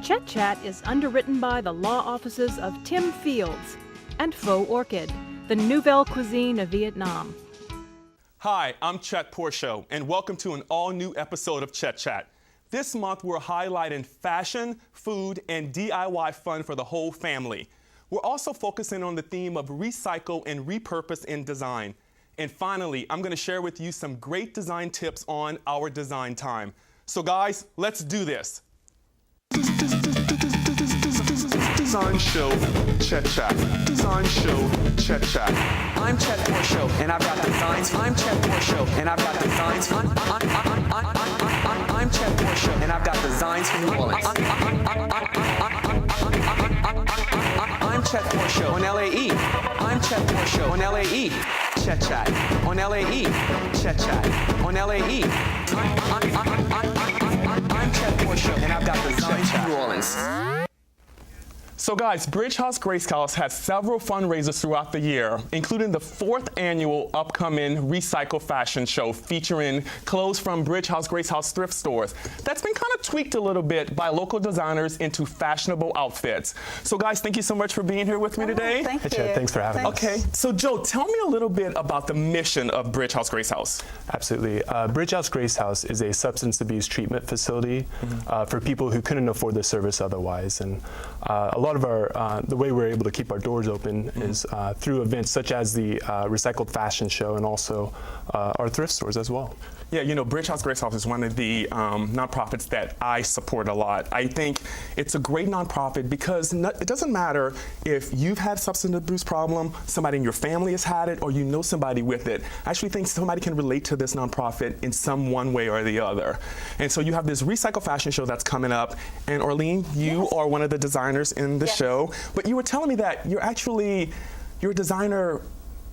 Chet Chat is underwritten by the law offices of Tim Fields and Faux Orchid, the nouvelle cuisine of Vietnam. Hi, I'm Chet Porcho, and welcome to an all-new episode of Chet Chat. This month, we're highlighting fashion, food, and DIY fun for the whole family. We're also focusing on the theme of recycle and repurpose in design. And finally, I'm gonna share with you some great design tips on our design time. So guys, let's do this. Design show, Chet Chat. Design show, Chet Chat. I'm Chet Porcho, and I've got designs. I'm Chet Porcho, and I've got designs. I'm Chet Porcho, and I've got designs for New Orleans. I'm Chet Porcho on LAE. I'm Chet Porcho on LAE. Chet Chat on LAE. Chet Chat on LAE. I'm Chet Porcho, and I've got designs for New Orleans. So guys, Bridge House Grace House has several fundraisers throughout the year, including the 4th annual upcoming Recycle Fashion Show featuring clothes from Bridge House Grace House thrift stores. That's been kind of tweaked a little bit by local designers into fashionable outfits. So guys, thank you so much for being here with me today. Thank you. Hey, Chet, thanks for having us. Okay, so Joe, tell me a little bit about the mission of Bridge House Grace House. Absolutely. Bridge House Grace House is a substance abuse treatment facility for people who couldn't afford the service otherwise. And a lot of our, the way we're able to keep our doors open is through events such as the Recycled Fashion Show and also our thrift stores as well. Yeah, you know, Bridge House Grace House is one of the nonprofits that I support a lot. I think it's a great nonprofit because it doesn't matter if you've had substance abuse problem, somebody in your family has had it, or you know somebody with it. I actually think somebody can relate to this nonprofit in some one way or the other. And so you have this Recycle Fashion Show that's coming up, and Orlean, you are one of the designers in the show, but you were telling me that you're a designer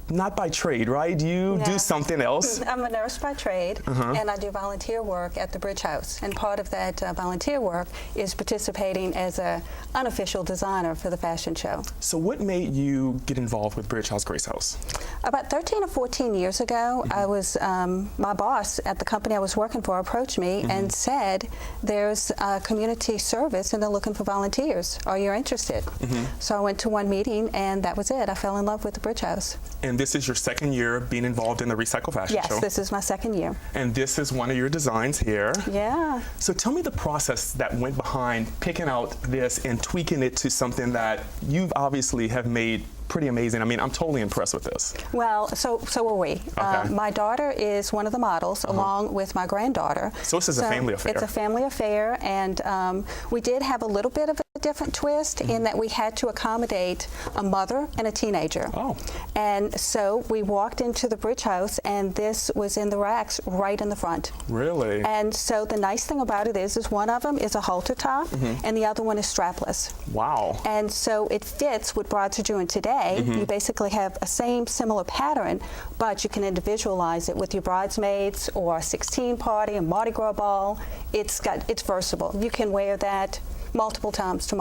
not by trade, right? You do something else. I'm a nurse by trade, and I do volunteer work at the Bridge House. And part of that volunteer work is participating as an unofficial designer for the fashion show. So what made you get involved with Bridge House Grace House? About 13 or 14 years ago, I was, my boss at the company I was working for approached me and said, there's a community service and they're looking for volunteers. Are you interested? So I went to one meeting and that was it. I fell in love with the Bridge House. And this is your second year being involved in the Recycle Fashion Show? Yes, this is my second year. And this is one of your designs here. Yeah. So tell me the process that went behind picking out this and tweaking it to something that you obviously have made pretty amazing. I mean, I'm totally impressed with this. Well, so are we. Okay. My daughter is one of the models, along with my granddaughter. So this is a family affair. It's a family affair, and we did have a little bit of a different twist in that we had to accommodate a mother and a teenager. Oh. And so we walked into the Bridge House, and this was in the racks right in the front. Really? And so the nice thing about it is one of them is a halter top, and the other one is strapless. Wow. And so it fits what brides are doing today. You basically have a similar pattern, but you can individualize it with your bridesmaids or a 16 party, a Mardi Gras ball. It's versatile. You can wear that multiple times to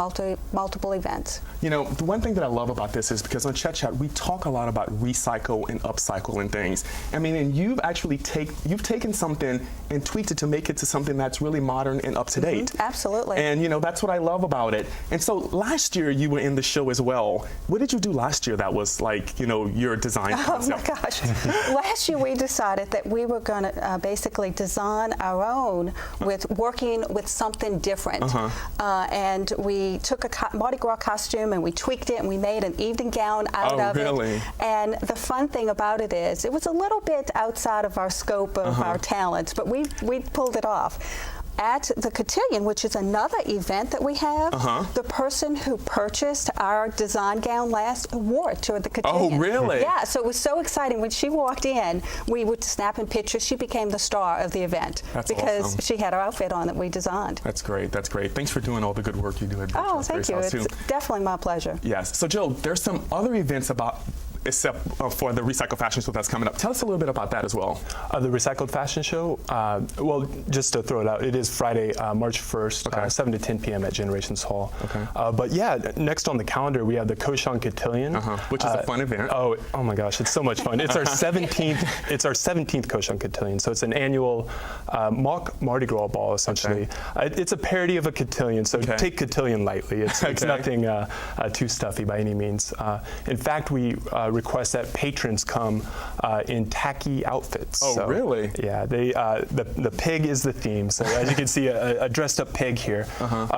multiple events. You know, the one thing that I love about this is because on Chet Chat, we talk a lot about recycle and upcycle and things. I mean, and you've actually taken something and tweaked it to make it to something that's really modern and up to date. Absolutely. And you know, that's what I love about it. And so last year you were in the show as well. What did you do last year that was like, you know, your design concept? Oh my gosh. Last year we decided that we were going to basically design our own with working with something different. And we took a Mardi Gras costume and we tweaked it and we made an evening gown out of it. And the fun thing about it is it was a little bit outside of our scope of our talents, but we pulled it off. At the Cotillion, which is another event that we have, the person who purchased our design gown last wore it to the Cotillion. Oh, really? Yeah, so it was so exciting. When she walked in, we were snapping pictures. She became the star of the event because she had our outfit on that we designed. That's great. That's great. Thanks for doing all the good work you do at Bridge House Grace House, too. It's definitely my pleasure. Yes. So, Joe, there's some other events except for the Recycle Fashion Show that's coming up. Tell us a little bit about that as well. The Recycled Fashion Show, well, just to throw it out, it is Friday, March 1st, 7 to 10 p.m. at Generations Hall. Okay. But yeah, next on the calendar, we have the Koshan Cotillion. Which is a fun event. Oh my gosh, it's so much fun. It's our 17th, it's our 17th Koshan Cotillion. So it's an annual mock Mardi Gras ball, essentially. Okay. It's a parody of a cotillion, so take cotillion lightly. It's nothing too stuffy by any means. In fact, we request that patrons come in tacky outfits. Oh, so, really? Yeah, the pig is the theme. So as you can see, a dressed up pig here.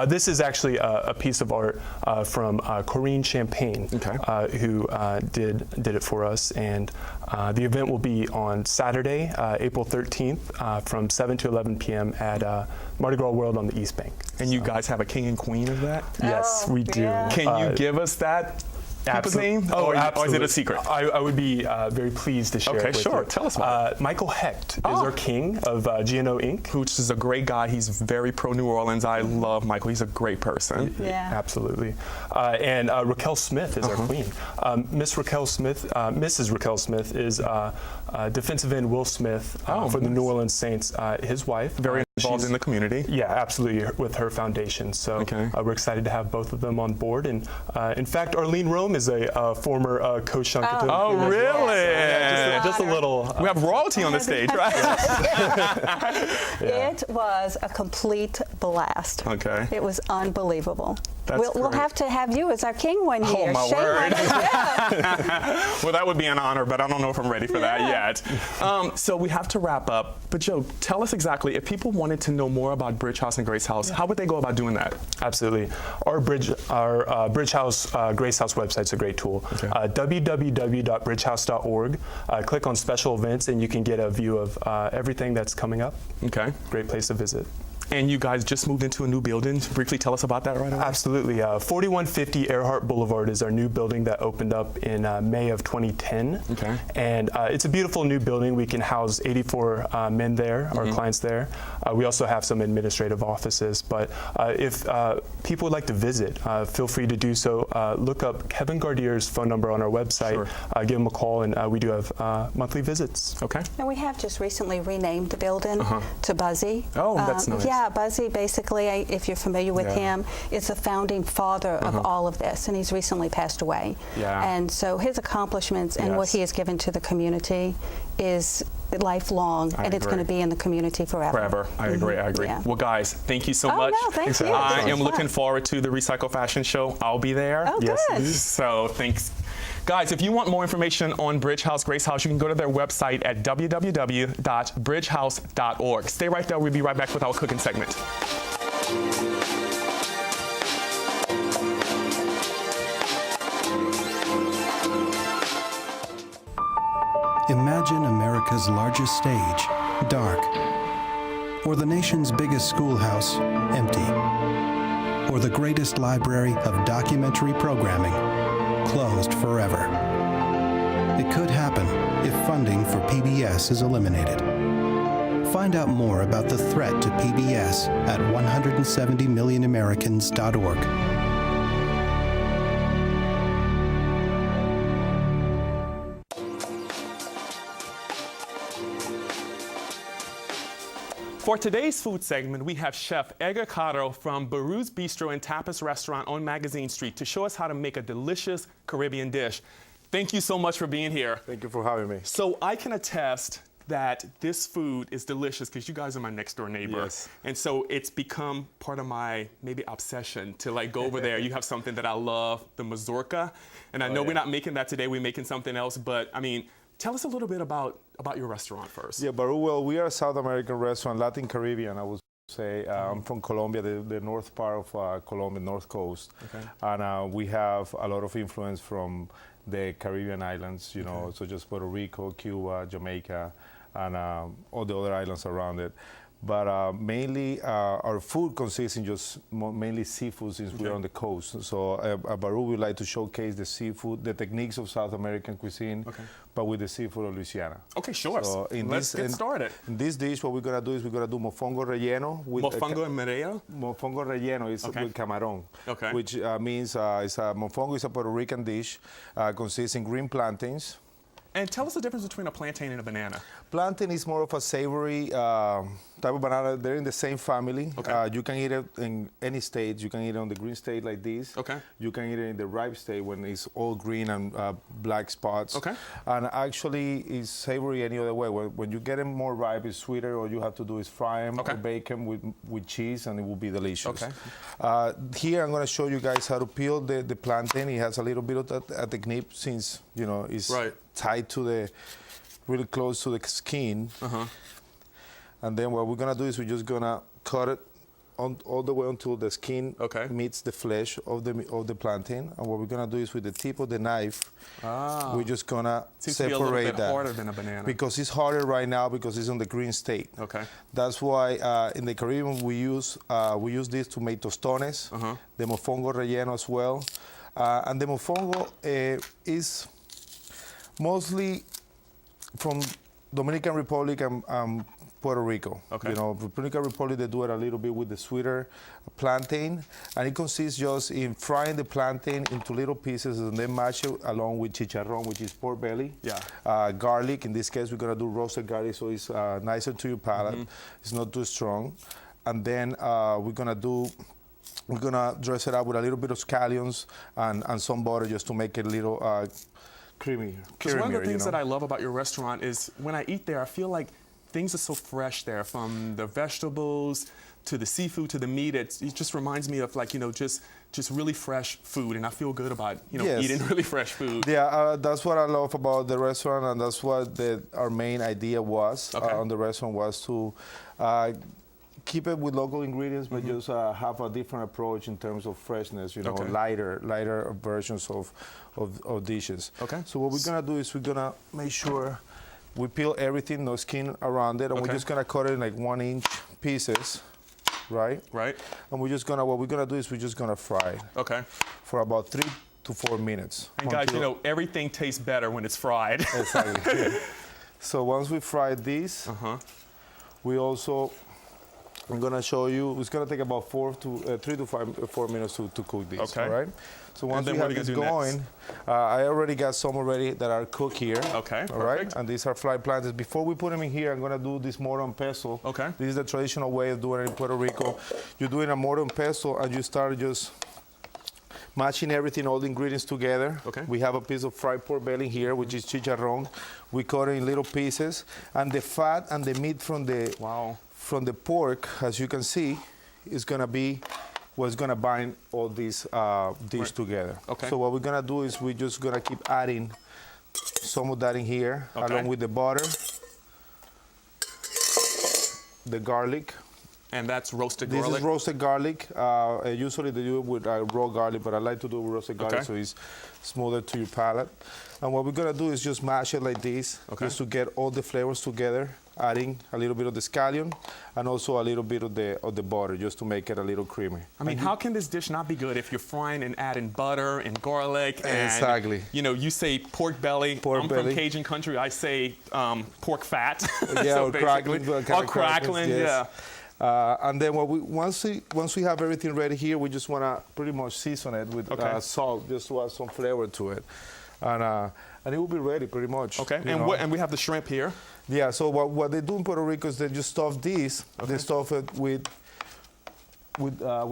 This is actually a piece of art from Corinne Champagne, who did it for us. And the event will be on Saturday, April 13th, from 7 to 11 p.m. at Mardi Gras World on the East Bank. And you guys have a king and queen of that? Yes, we do. Can you give us that people's name? Oh, or is it a secret? I would be very pleased to share it with sure. you. Tell us about it. Michael Hecht is our king of GNO Inc. Which is a great guy. He's very pro New Orleans. I love Michael. He's a great person. Yeah. Absolutely. And Raquel Smith is our queen. Mrs. Raquel Smith is defensive end Will Smith for the New Orleans Saints, his wife. Very involved in the community. Yeah, absolutely, with her foundation. So we're excited to have both of them on board. And in fact, Arlene Rome is a former Koshan Cotillion. Oh, really? Well. Just a little. We have royalty on the stage, right? It was a complete blast. Okay. It was unbelievable. We'll have to have you as our king one year. Oh, my Shame word. Well, that would be an honor, but I don't know if I'm ready for that yet. So we have to wrap up. But Joe, tell us exactly, if people wanted to know more about Bridge House and Grace House, how would they go about doing that? Absolutely. Our Bridge House, Grace House website's a great tool. www.bridgehouse.org. Click on special events and you can get a view of everything that's coming up. Okay. Great place to visit. And you guys just moved into a new building. Briefly tell us about that right away. Absolutely. 4150 Earhart Boulevard is our new building that opened up in May of 2010. Okay. And it's a beautiful new building. We can house 84 men there, our clients there. We also have some administrative offices. But if people would like to visit, feel free to do so. Look up Kevin Gardier's phone number on our website. Give him a call, and we do have monthly visits. Okay. And we have just recently renamed the building to Buzzy. Oh, that's nice. Yeah, Buzzy, basically, if you're familiar with him, is the founding father of all of this, and he's recently passed away. Yeah. And so his accomplishments and what he has given to the community is lifelong, and it's going to be in the community forever. Forever. I agree. Yeah. Well, guys, thank you so much. No, thank you. I am looking forward to the Recycle Fashion Show. I'll be there. Oh, good. So thanks. Guys, if you want more information on Bridge House, Grace House, you can go to their website at www.bridgehouse.org. Stay right there. We'll be right back with our cooking segment. Imagine America's largest stage, dark. Or the nation's biggest schoolhouse, empty. Or the greatest library of documentary programming, closed forever. It could happen if funding for PBS is eliminated. Find out more about the threat to PBS at 170millionamericans.org. For today's food segment, we have Chef Edgar Caro from Baru's Bistro and Tapas Restaurant on Magazine Street to show us how to make a delicious Caribbean dish. Thank you so much for being here. Thank you for having me. So I can attest that this food is delicious because you guys are my next door neighbor. Yes. And so it's become part of my maybe obsession to like go over there. You have something that I love, the mazorca. And I know we're not making that today, we're making something else, but I mean, tell us a little bit about your restaurant first. Yeah, Baru, well, we are a South American restaurant, Latin Caribbean, I would say. I'm from Colombia, the north part of Colombia, north coast. Okay. And we have a lot of influence from the Caribbean islands, you know, such as Puerto Rico, Cuba, Jamaica, and all the other islands around it. But mainly our food consists in just mainly seafood since we're on the coast. So at Baru, we like to showcase the seafood, the techniques of South American cuisine, but with the seafood of Louisiana. Okay, sure. So Let's get started. In this dish, what we're gonna do is we're gonna do mofongo relleno. With Mofongo and Maria? Mofongo relleno is with camarón, which means mofongo is a Puerto Rican dish, consists in green plantains. And tell us the difference between a plantain and a banana. Plantain is more of a savory type of banana. They're in the same family. You can eat it in any state. You can eat it on the green state like this. You can eat it in the ripe state when it's all green and black spots. And actually, it's savory any other way. When you get them more ripe, it's sweeter. All you have to do is fry them or bake them with cheese, and it will be delicious. Here, I'm going to show you guys how to peel the plantain. It has a little bit of at the knip since, you know, it's tied to the really close to the skin. And then what we're gonna do is we're just gonna cut it all the way until the skin meets the flesh of the plantain. And what we're gonna do is with the tip of the knife, we're just gonna separate be a little bit that. Harder than a banana. Because it's harder right now because it's on the green state. That's why in the Caribbean we use this to make tostones, the mofongo relleno as well. And the mofongo is mostly from Dominican Republic and Puerto Rico. You know, Dominican Republic, they do it a little bit with the sweeter plantain, and it consists just in frying the plantain into little pieces and then mash it along with chicharrón, which is pork belly, garlic. In this case, we're gonna do roasted garlic, so it's nicer to your palate. It's not too strong. And then we're gonna dress it up with a little bit of scallions and some butter just to make it a little creamy. Because one of the things that I love about your restaurant is when I eat there, I feel like things are so fresh there, from the vegetables to the seafood to the meat. It just reminds me of, like, you know, just really fresh food, and I feel good about, you know, eating really fresh food. Yeah, that's what I love about the restaurant, and that's what our main idea was on the restaurant, was to keep it with local ingredients, but just have a different approach in terms of freshness, you know, lighter versions of dishes. So what we're gonna do is we're gonna make sure we peel everything, no skin around it, and we're just gonna cut it in like 1-inch pieces, right? And we're just gonna, what we're gonna do is we're just gonna fry for about 3 to 4 minutes. And guys, you know, everything tastes better when it's fried. Exactly. So once we fry these, we also, I'm gonna show you, it's gonna take about 3 to 4 minutes to cook these, all right? So once we have this going, I already got some that are cooked here. All right, and these are fried plantains. Before we put them in here, I'm gonna do this mortar and pestle. This is the traditional way of doing it in Puerto Rico. You're doing a mortar and pestle, and you start just matching everything, all the ingredients together. We have a piece of fried pork belly here, which is chicharrón. We cut it in little pieces, and the fat and the meat from the pork, as you can see, is gonna be what's gonna bind all these together. So what we're gonna do is we're just gonna keep adding some of that in here, along with the butter, the garlic. And that's roasted garlic? This is roasted garlic. Usually they do it with raw garlic, but I like to do it with roasted garlic so it's smoother to your palate. And what we're gonna do is just mash it like this, just to get all the flavors together, adding a little bit of the scallion and also a little bit of the butter, just to make it a little creamy. I mean, how can this dish not be good if you're frying and adding butter and garlic and, you know, you say pork belly. I'm from Cajun country. I say pork fat. Yeah, or crackling. Or crackling, and then once we have everything ready here, we just want to pretty much season it with salt, just to add some flavor to it, and it will be ready pretty much. And we have the shrimp here. Yeah. So what they do in Puerto Rico is they just stuff these. They stuff it with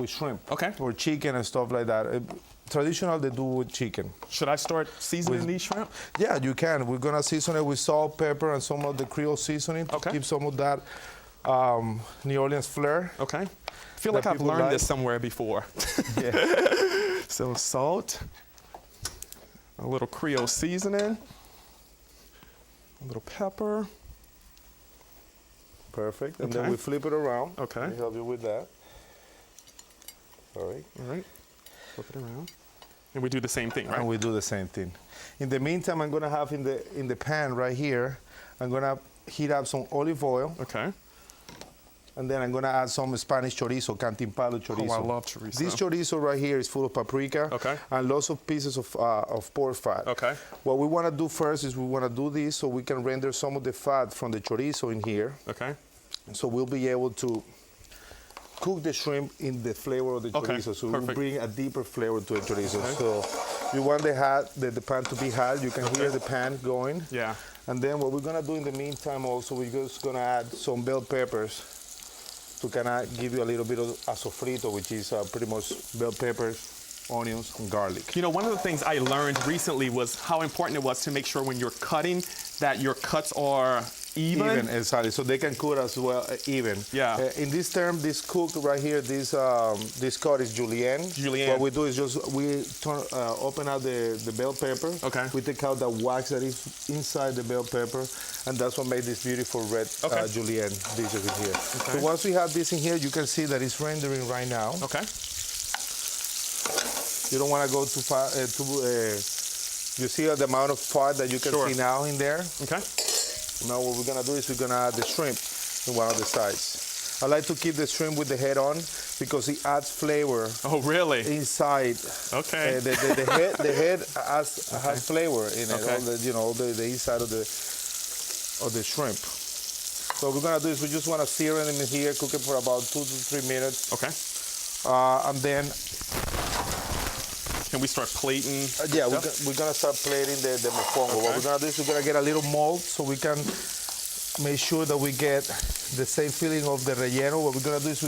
shrimp, or chicken and stuff like that. Traditional, they do with chicken. Should I start seasoning these shrimp? Yeah, you can. We're gonna season it with salt, pepper, and some of the Creole seasoning to keep some of that New Orleans flair. I feel like I've learned this somewhere before. So salt, a little Creole seasoning, a little pepper. Perfect. And then we flip it around. Let me help you with that. All right. Flip it around. And we do the same thing, right? And we do the same thing. In the meantime, I'm gonna have in the pan right here, I'm gonna heat up some olive oil. And then I'm gonna add some Spanish chorizo, cantimpalo chorizo. Oh, I love chorizo. This chorizo right here is full of paprika Okay. and lots of pieces of pork fat. Okay. What we wanna do first is we wanna do this so we can render some of the fat from the chorizo in here. Okay. So we'll be able to cook the shrimp in the flavor of the Okay, chorizo. So perfect. we'll bring a deeper flavor to the chorizo. So you want the pan to be hot. You can hear the pan going. Yeah. And then what we're gonna do in the meantime also, we're just gonna add some bell peppers to kind of give you a little bit of a sofrito, which is pretty much bell peppers, onions, and garlic. You know, one of the things I learned recently was how important it was to make sure when you're cutting that your cuts are even. Exactly. So they can cook as well even. Yeah. In this term, this cook right here, this cut is julienne. Julienne. What we do is just we open out the bell pepper. Okay. We take out the wax that is inside the bell pepper, and that's what made this beautiful red julienne dishes in here. Okay. So once we have this in here, you can see that it's rendering right now. Okay. You don't want to go too far. You see the amount of fat that you can Sure. see now in there. Okay. Now what we're gonna do is we're gonna add the shrimp in one of the sides. I like to keep the shrimp with the head on because it adds flavor Oh, really? inside. Okay. The head has flavor in it. Okay. All the inside of the shrimp. So what we're gonna do is we just wanna sear them in here, cook it for about 2 to 3 minutes, Okay. and then Can we start plating? yeah, stuff? we're gonna start plating the mofongo. What Okay. we're gonna do is we're gonna get a little mold so we can make sure that we get the same feeling of the relleno. What we're gonna do is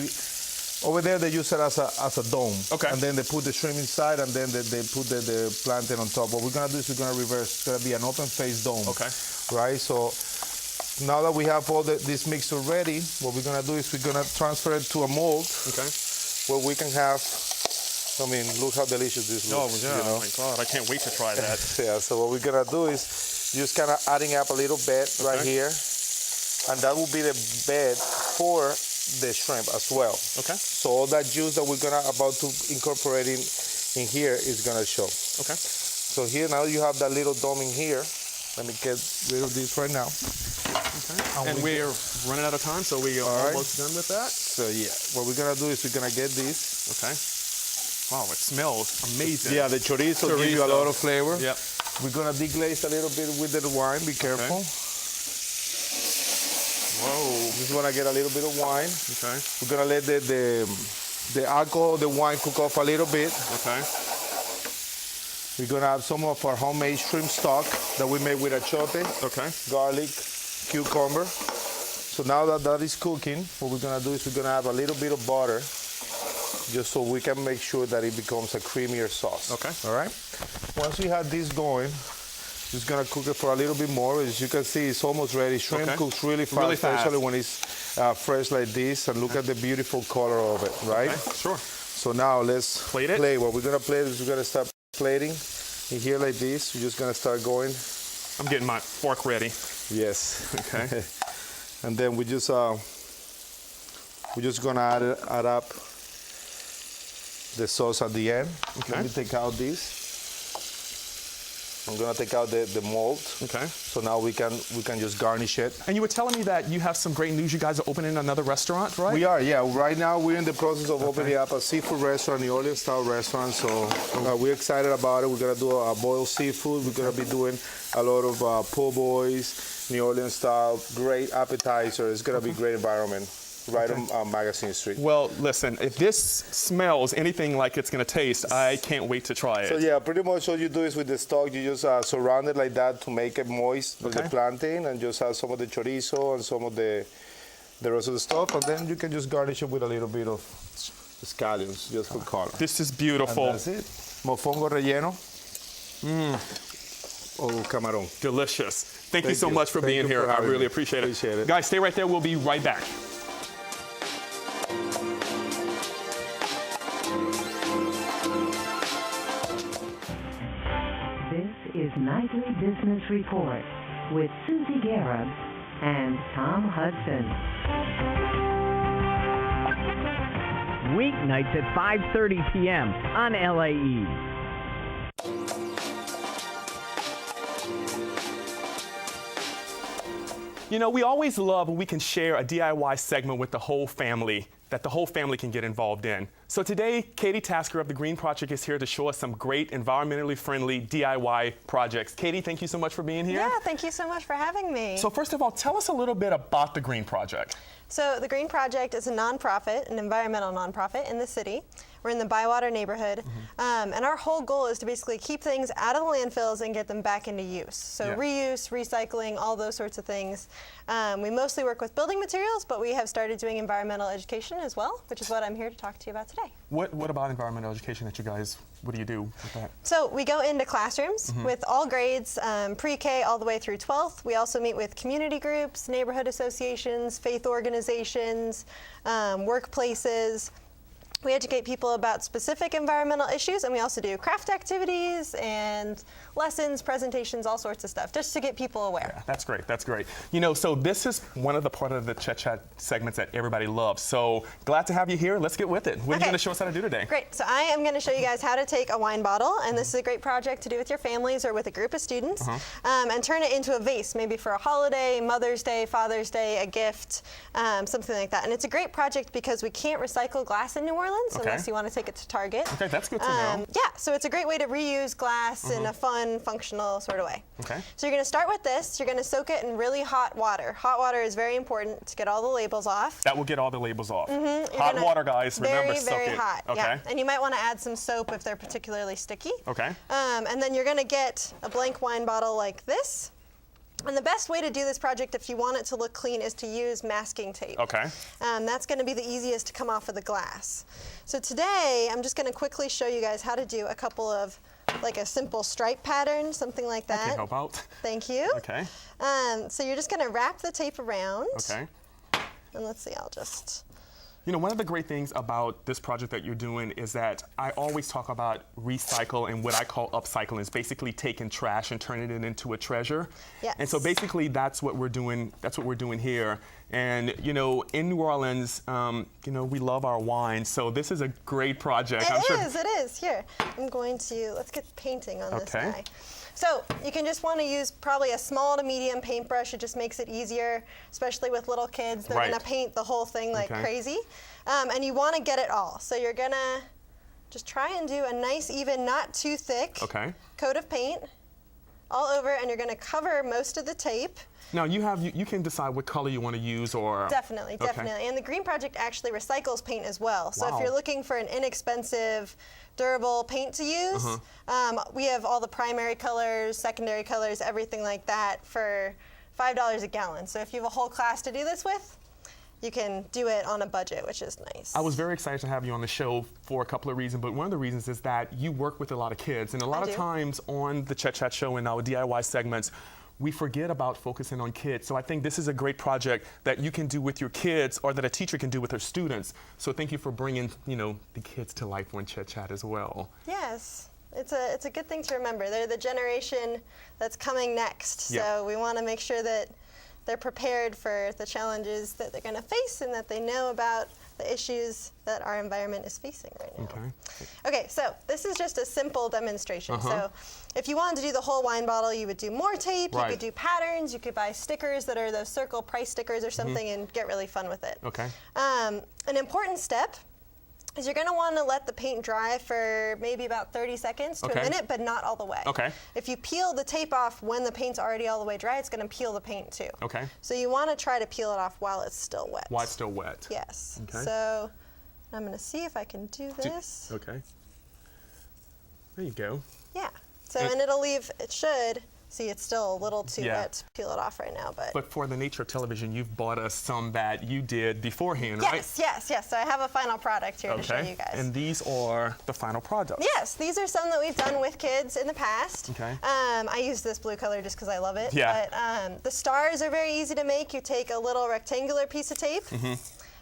over there they use it as a dome. Okay. And then they put the shrimp inside and then they put the plantain on top. What we're gonna do is we're gonna reverse. It's gonna be an open face dome. Okay. Right? So now that we have all this mixture ready, what we're gonna do is we're gonna transfer it to a mold Okay. where we can have, I mean, look how delicious this Oh, looks. yeah. You know? Oh, my God. I can't wait to try that. Yeah, so what we're gonna do is just kind of adding up a little bit right Okay. here, and that will be the bed for the shrimp as well. Okay. So all that juice that we're gonna about to incorporate in here is gonna show. Okay. So here now you have that little dome in here. Let me get rid of this right now. Okay. And we're running out of time, so we are right. almost done with that. So yeah, what we're gonna do is we're gonna get this. Okay. Wow, it smells amazing. Yeah, the chorizo gives you a Chorizo. lot of flavor. Yep. We're gonna deglaze a little bit with the wine. Be careful. Whoa. Just wanna get a little bit of wine. Okay. We're gonna let the alcohol, the wine cook off a little bit. Okay. We're gonna have some of our homemade shrimp stock that we made with achote, Okay. garlic, cucumber. So now that that is cooking, what we're gonna do is we're gonna have a little bit of butter, just so we can make sure that it becomes a creamier sauce. Okay. All right. Once we have this going, just gonna cook it for a little bit more. As you can see, it's almost ready. Shrimp Okay. cooks really fast, Really fast. especially when it's fresh like this. And look at the beautiful color of it, right? Okay. Sure. So now let's Plate it? play. What we're gonna plate is we're gonna start plating in here like this. We're just gonna start going. I'm getting my fork ready. Yes. Okay. And then we're just gonna add up the sauce at the end. Okay. Let me take out this. I'm gonna take out the mold. Okay. So now we can just garnish it. And you were telling me that you have some great news. You guys are opening another restaurant, right? We are, yeah. Right now we're in the process of opening up a seafood restaurant, New Orleans style restaurant. So we're excited about it. We're gonna do a boiled seafood. We're gonna be doing a lot of po' boys, New Orleans style, great appetizer. It's gonna be a great environment. Right on Magazine Street. Well, listen, if this smells anything like it's going to taste, I can't wait to try it. So yeah, pretty much all you do is with the stock, you just surround it like that to make it moist with the Okay. plantain, and just add some of the chorizo and some of the rest of the stuff, and then you can just garnish it with a little bit of scallions, just for color. This is And beautiful. that's it. Mofongo relleno. Oh, camarón. Delicious. Thank you Thank so you. much for Thank being you here. for I having really me. appreciate it. Appreciate it. Guys, stay right there. We'll be right back. This is Nightly Business Report with Susie Garib and Tom Hudson. Weeknights at 5:30 p.m. on LAE. You know, we always love when we can share a DIY segment with the whole family, that the whole family can get involved in. So today, Katie Tasker of the Green Project is here to show us some great environmentally friendly DIY projects. Katie, thank you so much for being here. Yeah, thank you so much for having me. So first of all, tell us a little bit about the Green Project. So the Green Project is a nonprofit, an environmental nonprofit in the city. We're in the Bywater neighborhood, and our whole goal is to basically keep things out of the landfills and get them back into use. So reuse, recycling, all those sorts of things. We mostly work with building materials, but we have started doing environmental education as well, which is what I'm here to talk to you about today. What about environmental education that you guys, what do you do with that? So we go into classrooms with all grades, pre-K all the way through 12th. We also meet with community groups, neighborhood associations, faith organizations, workplaces. We educate people about specific environmental issues, and we also do craft activities and lessons, presentations, all sorts of stuff, just to get people aware. Yeah, that's great, that's great. You know, so this is one of the part of the Chet Chat segments that everybody loves. So glad to have you here. Let's get with it. What are you going to show us how to do today? Great, so I am going to show you guys how to take a wine bottle, and this is a great project to do with your families or with a group of students, and turn it into a vase, maybe for a holiday, Mother's Day, Father's Day, a gift, something like that. And it's a great project because we can't recycle glass in New Orleans unless you want to take it to Target. Okay, that's good to know. Yeah, so it's a great way to reuse glass in a fun, functional sort of way. Okay. So you're going to start with this. You're going to soak it in really hot water. Hot water is very important to get all the labels off. That will get all the labels off. Hot water, guys. Remember, soak very it. hot. Okay. Yeah. And you might want to add some soap if they're particularly sticky. Okay. And then you're going to get a blank wine bottle like this. And the best way to do this project, if you want it to look clean, is to use masking tape. Okay. That's going to be the easiest to come off of the glass. So today, I'm just going to quickly show you guys how to do a couple of, like a simple stripe pattern, something like that. I can help out. Thank you. Okay. So you're just going to wrap the tape around. Okay. And let's see, I'll just... You know, one of the great things about this project that you're doing is that I always talk about recycle and what I call upcycling is basically taking trash and turning it into a treasure. Yes. And so basically that's what we're doing. That's what we're doing here. And you know, in New Orleans, you know, we love our wine. So this is a great project. It is. Here, I'm going to, let's get painting on this guy. So you can just want to use probably a small to medium paintbrush. It just makes it easier, especially with little kids. They're going to paint the whole thing like crazy. And you want to get it all. So you're going to just try and do a nice, even, not too thick coat of paint all over, and you're going to cover most of the tape. Now you can decide what color you want to use, or definitely. And the Green Project actually recycles paint as well. So if you're looking for an inexpensive, durable paint to use, we have all the primary colors, secondary colors, everything like that for $5 a gallon. So if you have a whole class to do this with, you can do it on a budget, which is nice. I was very excited to have you on the show for a couple of reasons, but one of the reasons is that you work with a lot of kids, and a lot of times on the Chet Chat show and our DIY segments, we forget about focusing on kids. So I think this is a great project that you can do with your kids, or that a teacher can do with her students. So thank you for bringing, you know, the kids to life on Chet Chat as well. Yes. It's a good thing to remember. They're the generation that's coming next. So we want to make sure that they're prepared for the challenges that they're going to face, and that they know about the issues that our environment is facing right now. Okay, so this is just a simple demonstration. So if you wanted to do the whole wine bottle, you would do more tape, you could do patterns, you could buy stickers that are those circle price stickers or something, and get really fun with it. An important step is you're going to want to let the paint dry for maybe about 30 seconds to a minute, but not all the way. If you peel the tape off when the paint's already all the way dry, it's going to peel the paint too. So you want to try to peel it off while it's still wet. While it's still wet. Yes. So I'm going to see if I can do this. There you go. Yeah. So and it'll leave, it should. See, it's still a little too wet to peel it off right now, but for the nature of television, you've bought us some that you did beforehand, right? Yes. So I have a final product here to show you guys. And these are the final products. Yes, these are some that we've done with kids in the past. I use this blue color just because I love it. But the stars are very easy to make. You take a little rectangular piece of tape,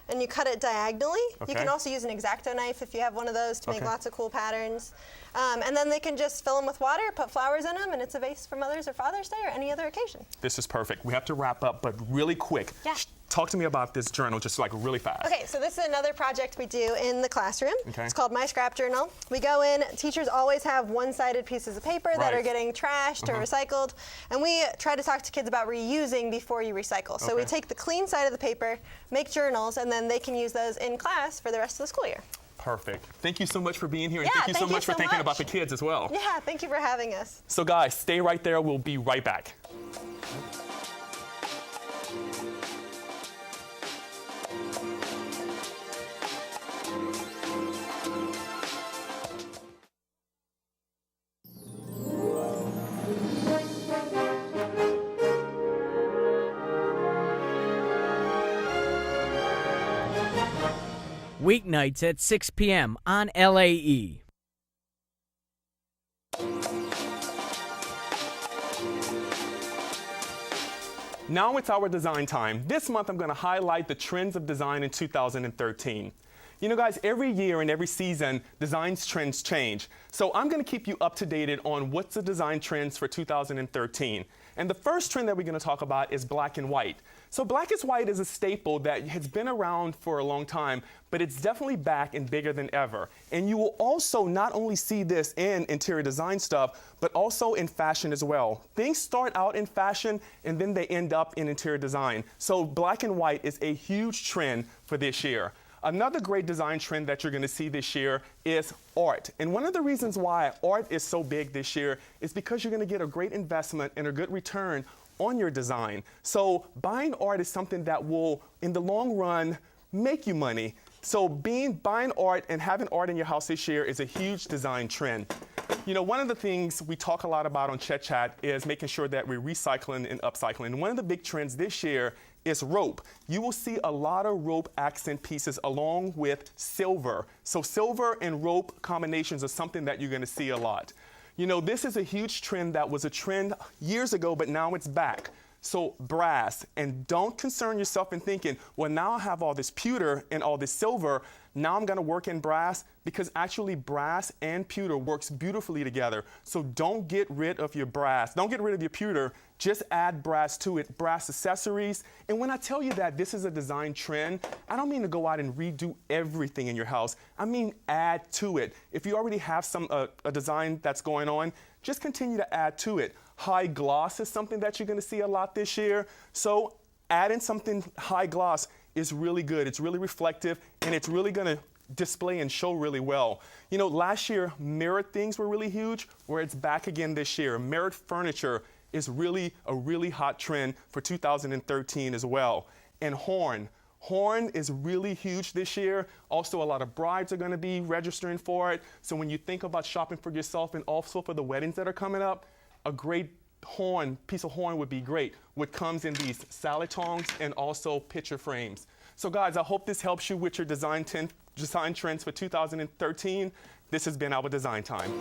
and you cut it diagonally. You can also use an X-Acto knife if you have one of those to make lots of cool patterns. And then they can just fill them with water, put flowers in them, and it's a vase for Mother's or Father's Day or any other occasion. This is perfect. We have to wrap up, but really quick. talk to me about this journal just like really fast. Okay, so this is another project we do in the classroom. Okay. It's called My Scrap Journal. We go in, teachers always have one-sided pieces of paper that are getting trashed or recycled, and we try to talk to kids about reusing before you recycle. So we take the clean side of the paper, make journals, and then they can use those in class for the rest of the school year. Perfect. Thank you so much for being here, and Yeah, thank you so much for thinking about the kids as well. Yeah, thank you for having us. So guys, stay right there. We'll be right back. Weeknights at 6 p.m. on LAE. Now it's our design time. This month I'm going to highlight the trends of design in 2013. You know, guys, every year and every season, design trends change. So I'm going to keep you up to date on what's the design trends for 2013. And the first trend that we're going to talk about is black and white. So black and white is a staple that has been around for a long time, but it's definitely back and bigger than ever. And you will also not only see this in interior design stuff, but also in fashion as well. Things start out in fashion and then they end up in interior design. So black and white is a huge trend for this year. Another great design trend that you're going to see this year is art. And one of the reasons why art is so big this year is because you're going to get a great investment and a good return on your design. So buying art is something that will, in the long run, make you money. So buying art and having art in your house this year is a huge design trend. You know, one of the things we talk a lot about on Chet Chat is making sure that we're recycling and upcycling. And one of the big trends this year is rope. You will see a lot of rope accent pieces along with silver. So silver and rope combinations are something that you're going to see a lot. You know, this is a huge trend that was a trend years ago, but now it's back. So brass, and don't concern yourself in thinking, well, now I have all this pewter and all this silver, now I'm gonna work in brass, because actually brass and pewter works beautifully together. So don't get rid of your brass, don't get rid of your pewter, just add brass to it, brass accessories. And when I tell you that this is a design trend, I don't mean to go out and redo everything in your house. I mean add to it. If you already have a design that's going on, just continue to add to it. High gloss is something that you're going to see a lot this year. So adding something high gloss is really good. It's really reflective, and it's really going to display and show really well. You know, last year, mirrored things were really huge, where it's back again this year. Mirrored furniture is really a really hot trend for 2013 as well. And horn is really huge this year. Also, a lot of brides are going to be registering for it. So when you think about shopping for yourself and also for the weddings that are coming up, a great piece of horn would be great, which comes in these salad tongs and also picture frames. So guys, I hope this helps you with your design trends for 2013. This has been our Design Time.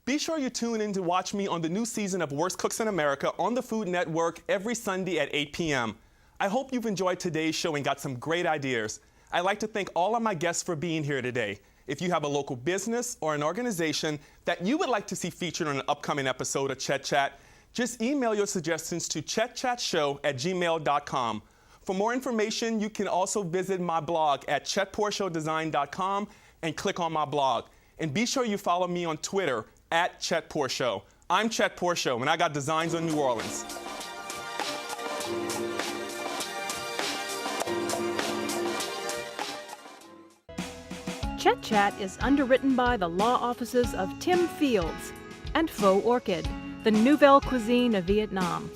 Be sure you tune in to watch me on the new season of Worst Cooks in America on the Food Network every Sunday at 8 p.m. I hope you've enjoyed today's show and got some great ideas. I'd like to thank all of my guests for being here today. If you have a local business or an organization that you would like to see featured on an upcoming episode of Chet Chat, just email your suggestions to chetchatshow@gmail.com. For more information, you can also visit my blog at chetporshowdesign.com and click on my blog. And be sure you follow me on Twitter at Chet Porshow. I'm Chet Porshow, and I got designs on New Orleans. Chet Chat is underwritten by the law offices of Tim Fields and Faux Orchid, the nouvelle cuisine of Vietnam.